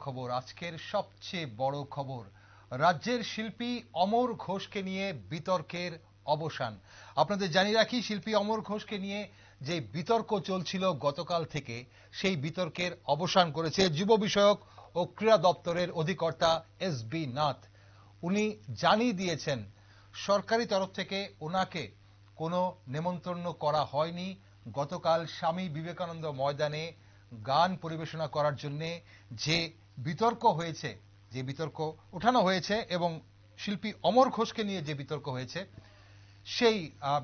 খবর, আজকের সবচেয়ে বড় খবর, রাজ্যের শিল্পী অমর ঘোষকে নিয়ে বিতর্কের অবসান। আপনাদের জানিয়ে রাখি, শিল্পী অমর ঘোষকে নিয়ে যে বিতর্ক চলছিল গতকাল থেকে, সেই বিতর্কের অবসান করেছে যুব বিষয়ক ও ক্রীড়া দপ্তরের অধিকর্তা এস.বি. নাথ। উনি জানিয়ে দিয়েছেন সরকারি তরফ থেকে ওনাকে কোনো নেমন্তন্ন করা হয়নি। গতকাল স্বামী বিবেকানন্দ ময়দানে গান পরিবেশনা করার জন্য যে বিতর্ক হয়েছে, যে বিতর্ক ওঠানো হয়েছে এবং শিল্পী অমর ঘোষকে নিয়ে যে বিতর্ক হয়েছে, সেই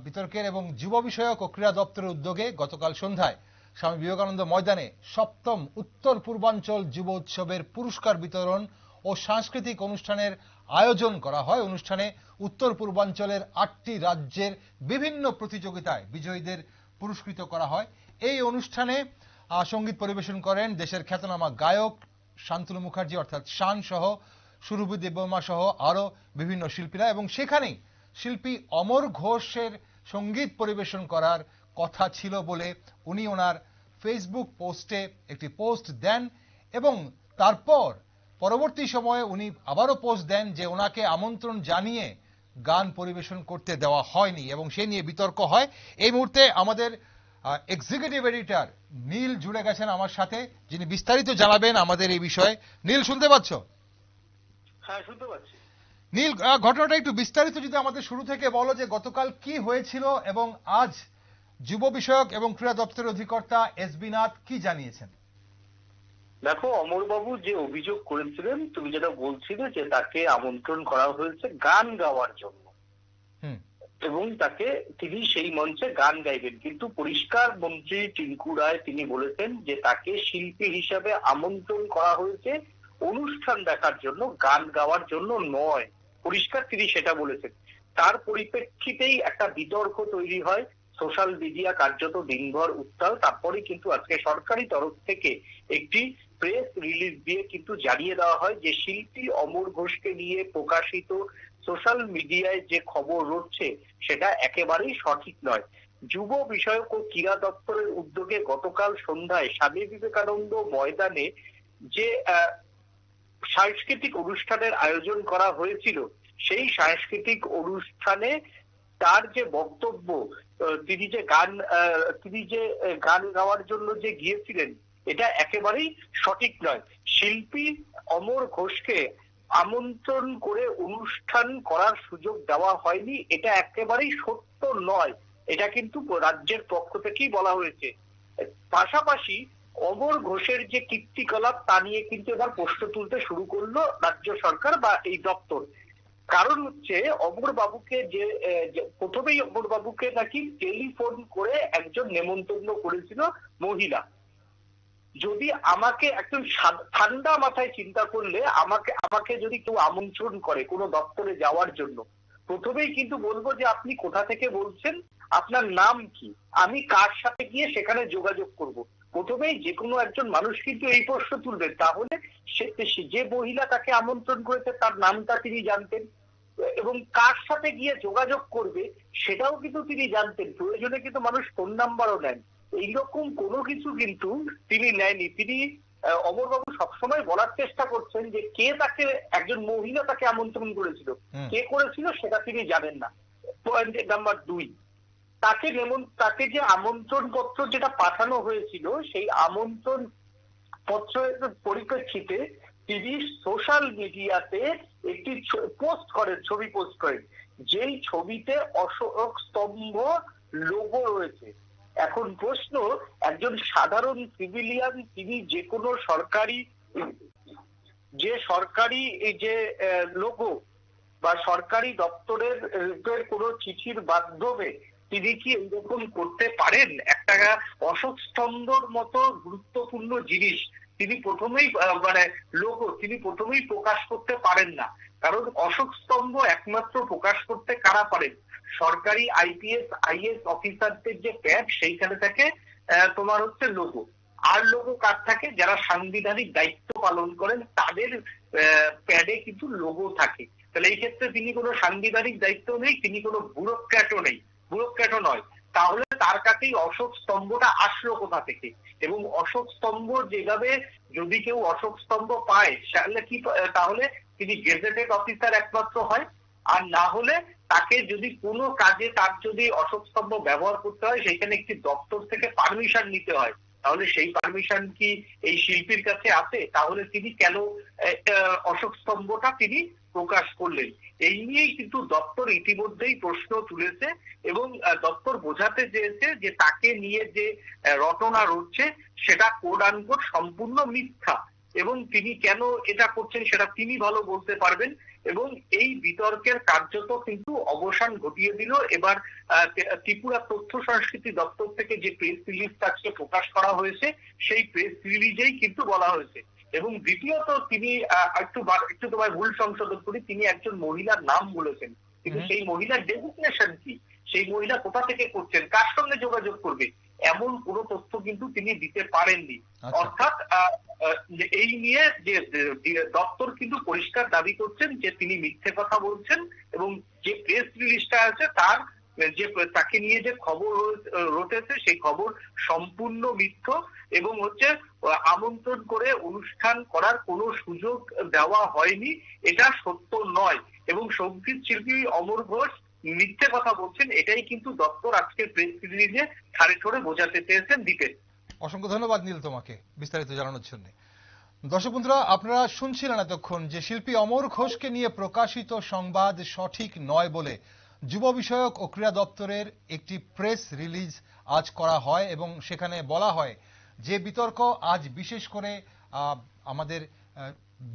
বিতর্কের এবং যুব বিষয়ক ও ক্রীড়া দপ্তরের উদ্যোগে গতকাল সন্ধ্যায় স্বামী বিবেকানন্দ ময়দানে সপ্তম উত্তর পূর্বাঞ্চল যুব উৎসবের পুরস্কার বিতরণ ও সাংস্কৃতিক অনুষ্ঠানের আয়োজন করা হয়। অনুষ্ঠানে উত্তর পূর্বাঞ্চলের 8টি রাজ্যের বিভিন্ন প্রতিযোগিতায় বিজয়ীদের পুরস্কৃত করা হয়। এই অনুষ্ঠানে সঙ্গীত পরিবেশন করেন দেশের খ্যাতনামা গায়ক শান্তনু মুখার্জি অর্থাৎ শান সহ, সুরভি দেববর্মা সহ আরো বিভিন্ন শিল্পীরা, এবং সেখানেই শিল্পী অমর ঘোষের সঙ্গীত পরিবেশন করার কথা ছিল বলে উনি ওনার ফেসবুক পোস্টে একটি পোস্ট দেন এবং তারপর পরবর্তী সময়ে উনি আবারও পোস্ট দেন যে ওনাকে আমন্ত্রণ জানিয়ে গান পরিবেশন করতে দেওয়া হয়নি এবং সে নিয়ে বিতর্ক হয়। এই মুহূর্তে আমাদের এক্সিকিউটিভ এডিটর নীল জুড়ে গেছেন আমার সাথে, যিনি বিস্তারিত জানাবেন আমাদের এই বিষয়ে। নীল, শুনতে পাচ্ছ? হ্যাঁ, শুনতে পাচ্ছি। নীল, ঘটনাটা একটু বিস্তারিত যদি আমাদের শুরু থেকে বলো যে গতকাল কি হয়েছিল এবং আজ যুব বিষয়ক এবং ক্রীড়া দপ্তরের অধিকর্তা এস.বি. নাথ কি জানিয়েছেন। দেখো, অমরবাবু যে অভিযোগ করেছিলেন, তুমি যেটা বলছিলে যে তাকে আমন্ত্রণ করা হয়েছে গান গাওয়ার জন্য এবং তাকে তিনি সেই মঞ্চে গান গাইবেন, কিন্তু পরিষ্কার মন্ত্রী টিঙ্কু রায় তিনি বলেছেন যে তাকে শিল্পী হিসাবে আমন্ত্রণ করা হয়েছে অনুষ্ঠান দেখার জন্য, গান গাওয়ার জন্য নয়। পরিষ্কার তিনি সেটা বলেছেন। তার পরিপ্রেক্ষিতেই একটা বিতর্ক তৈরি হয়, সোশ্যাল মিডিয়া কার্যত দিনভর উত্তাল। তারপরে কিন্তু আজকে সরকারি তরফ থেকে একটি প্রেস রিলিজ দিয়ে কিন্তু জানিয়ে দেওয়া হয় যে শিল্পী অমর ঘোষকে নিয়ে প্রকাশিত সোশ্যাল মিডিয়ায় যে খবর রয়েছে সেটা একেবারেই সঠিক নয়। যুব বিষয়ক ও ক্রীড়া দপ্তরের উদ্যোগে গতকাল সন্ধ্যায় স্বামী বিবেকানন্দ ময়দানে যে সাংস্কৃতিক অনুষ্ঠানের আয়োজন করা হয়েছিল, সেই সাংস্কৃতিক অনুষ্ঠানে তার যে বক্তব্য, তিনি যে গান গাওয়ার জন্য যে গিয়েছিলেন, এটা একেবারেই সঠিক নয়। শিল্পী অমর ঘোষকে আমন্ত্রণ করে অনুষ্ঠান করার সুযোগ দেওয়া হয়নি, এটা একেবারেই সত্য নয়। এটা কিন্তু রাজ্যের পক্ষ থেকেই বলা হয়েছে। পাশাপাশি অমর ঘোষের যে কীর্তিকলাপ তা নিয়ে কিন্তু এবার প্রশ্ন তুলতে শুরু করলো রাজ্য সরকার বা এই দপ্তর। কারণ হচ্ছে অমর বাবুকে যে প্রথমেই অমর বাবুকে নাকি টেলিফোন করে একজন নেমন্তন্ন করেছিল মহিলা। যদি আমাকে একজন ঠান্ডা মাথায় চিন্তা করলে আমাকে যদি কেউ আমন্ত্রণ করে কোনো দপ্তরে যাওয়ার জন্য, প্রথমেই কিন্তু বলবো যে আপনি কোথা থেকে বলছেন, আপনার নাম কি, আমি কার সাথে গিয়ে সেখানে যোগাযোগ করব। প্রথমেই যে কোনো একজন মানুষ কিন্তু এই প্রশ্ন তুলবেন, তাহলে যে মহিলা তাকে আমন্ত্রণ করেছে তার নামটা তিনি জানতেন এবং কার সাথে গিয়ে যোগাযোগ করবে সেটাও কিন্তু তিনি জানতেন। প্রয়োজনে কিন্তু মানুষ ফোন নাম্বারও নেন, এইরকম কোনো কিছু কিন্তু তিনি নেয়নি। তিনি অমরবাবু সবসময় বলার চেষ্টা করছেন যে কে তাকে, একজন মহিলা তাকে আমন্ত্রণ করেছিল, কে করেছিল সেটা তিনি জানেন না। পয়েন্ট নাম্বার 2, তাকে যে আমন্ত্রণ পত্র যেটা পাঠানো হয়েছিল, সেই আমন্ত্রণ পত্রের পরিপ্রেক্ষিতে তিনি সোশ্যাল মিডিয়াতে একটি ছবি পোস্ট করেন, যেই ছবিতে অশোক স্তম্ভ লোগো রয়েছে। এখন প্রশ্ন, একজন সাধারণ সিভিলিয়ান তিনি যে কোনো সরকারি যে লোগো বা সরকারি দপ্তরের কোনো চিঠির মাধ্যমে তিনি কি এরকম করতে পারেন? একটা অশোক স্তম্ভর মতো গুরুত্বপূর্ণ জিনিস তিনি প্রথমেই লোগো তিনি প্রথমেই প্রকাশ করতে পারেন না। কারণ অশোক স্তম্ভ একমাত্র প্রকাশ করতে কারা পারেন? সরকারি আইপিএস আইএস অফিসারদের যে প্যাড, সেইখানে থাকে তোমার হচ্ছে লোগো। আর লোগো কার থাকে? যারা সাংবিধানিক দায়িত্ব পালন করেন তাদের প্যাডে কিন্তু লোগো থাকে। তাহলে এই ক্ষেত্রে তিনি কোনো সাংবিধানিক দায়িত্ব নেই, তিনি কোনো ব্যুরোক্র্যাটও নয়। তাহলে তার কাছেই অশোক স্তম্ভটা আসলো কোথা থেকে, এবং অশোক স্তম্ভ যেভাবে যদি কেউ অশোক স্তম্ভ পায় তাহলে তিনি গেজেটেড অফিসার একমাত্র হয়, আর না হলে তাকে যদি কোনো কাজে তার যদি অশোক স্তম্ভ ব্যবহার করতে হয় সেখানে একটি দপ্তর থেকে পারমিশন নিতে হয়। তাহলে সেই পারমিশন কি এই শিল্পীর কাছে আছে? তাহলে তিনি কেন অশোক স্তম্ভটা তিনি প্রকাশ করলেন? এই নিয়েই কিন্তু দপ্তর ইতিমধ্যেই প্রশ্ন তুলেছে, এবং দপ্তর বোঝাতে চেয়েছে যে তাকে নিয়ে যে রটনা রটছে সেটা কোড আনকোড সম্পূর্ণ মিথ্যা, এবং তিনি কেন এটা করছেন সেটা তিনি ভালো বলতে পারবেন। এবং এই বিতর্কের কার্যত কিন্তু অবসান ঘটিয়ে দিল এবার ত্রিপুরা তথ্য সংস্কৃতি দপ্তর থেকে যে প্রেস রিলিজ আজকে প্রকাশ করা হয়েছে, সেই প্রেস রিলিজেই কিন্তু বলা হয়েছে। এবং দ্বিতীয়ত তিনি একটু তোমায় ভুল সংশোধন করি, তিনি একজন মহিলার নাম বলেছেন, কিন্তু সেই মহিলার ডেজিগনেশন কি, সেই মহিলা কোথা থেকে করছেন, কার সঙ্গে যোগাযোগ করবে, এমন কোনো তথ্য কিন্তু তিনি দিতে পারেননি। অর্থাৎ এই নিয়ে যে দপ্তর কিন্তু পরিষ্কার দাবি করছেন যে তিনি মিথ্যে কথা বলছেন, এবং যে প্রেস রিলিজটা আছে তার যে তাকে নিয়ে যে খবর রটেছে সেই খবর সম্পূর্ণ মিথ্য, এবং আমন্ত্রণ করে অনুষ্ঠান করার কোনো সুযোগ দেওয়া হয়নি, এটা সত্য নয়। এবং সঙ্গীত শিল্পী অমর ঘোষ মিথ্যে কথা বলছেন, এটাই কিন্তু দপ্তর আজকে প্রেস রিলিজে ঠাড়ে ঠোড়ে বোঝাতে চেয়েছেন। দীপেন, অসংখ্য ধন্যবাদ নীল তোমাকে বিস্তারিত জানানোর জন্য। দর্শক বন্ধুরা, আপনারা শুনছিলেন এতক্ষণ যে শিল্পী অমর ঘোষকে নিয়ে প্রকাশিত সংবাদ সঠিক নয় বলে যুব বিষয়ক ও ক্রীড়া দপ্তরের একটি প্রেস রিলিজ আজ করা হয়, এবং সেখানে বলা হয় যে বিতর্ক আজ বিশেষ করে আমাদের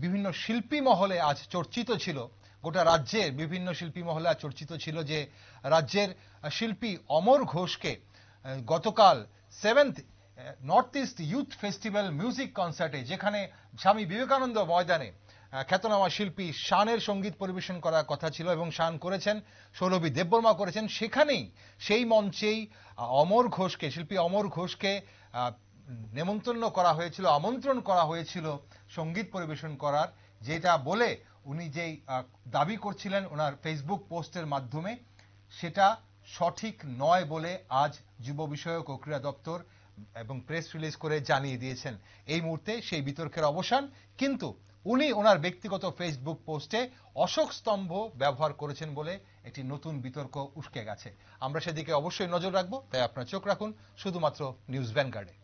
বিভিন্ন শিল্পী মহলে আজ চর্চিত ছিল, গোটা রাজ্যের বিভিন্ন শিল্পী মহলে আজ চর্চিত ছিল যে রাজ্যের শিল্পী অমর ঘোষকে গতকাল 7th north east youth festival music কনসার্টে, যেখানে স্বামী বিবেকানন্দ ময়দানে খ্যাতনামা শিল্পী শানের সঙ্গীত পরিবেশন করার কথা ছিল, এবং শান করেছেন, সৌরভী দেববর্মা করেছেন, সেখানেই সেই মঞ্চেই শিল্পী অমর ঘোষকে আমন্ত্রণ করা হয়েছিল সঙ্গীত পরিবেশন করার, যেটা বলে উনি যেই দাবি করছিলেন ওনার ফেসবুক পোস্টের মাধ্যমে, সেটা সঠিক নয় বলে আজ যুব বিষয়ক ও ক্রীড়া দপ্তর এবং প্রেস রিলিজ করে জানিয়ে দিয়েছেন। এই মুহূর্তে সেই বিতর্কের অবসান, কিন্তু উনি ওনার ব্যক্তিগত ফেসবুক পোস্টে অশোক স্তম্ভ ব্যবহার করেছেন বলে একটি নতুন বিতর্ক উস্কে গেছে। আমরা সেদিকে অবশ্যই নজর রাখবো, তাই আপনারা চোখ রাখুন শুধুমাত্র নিউজ ভ্যানগার্ডে।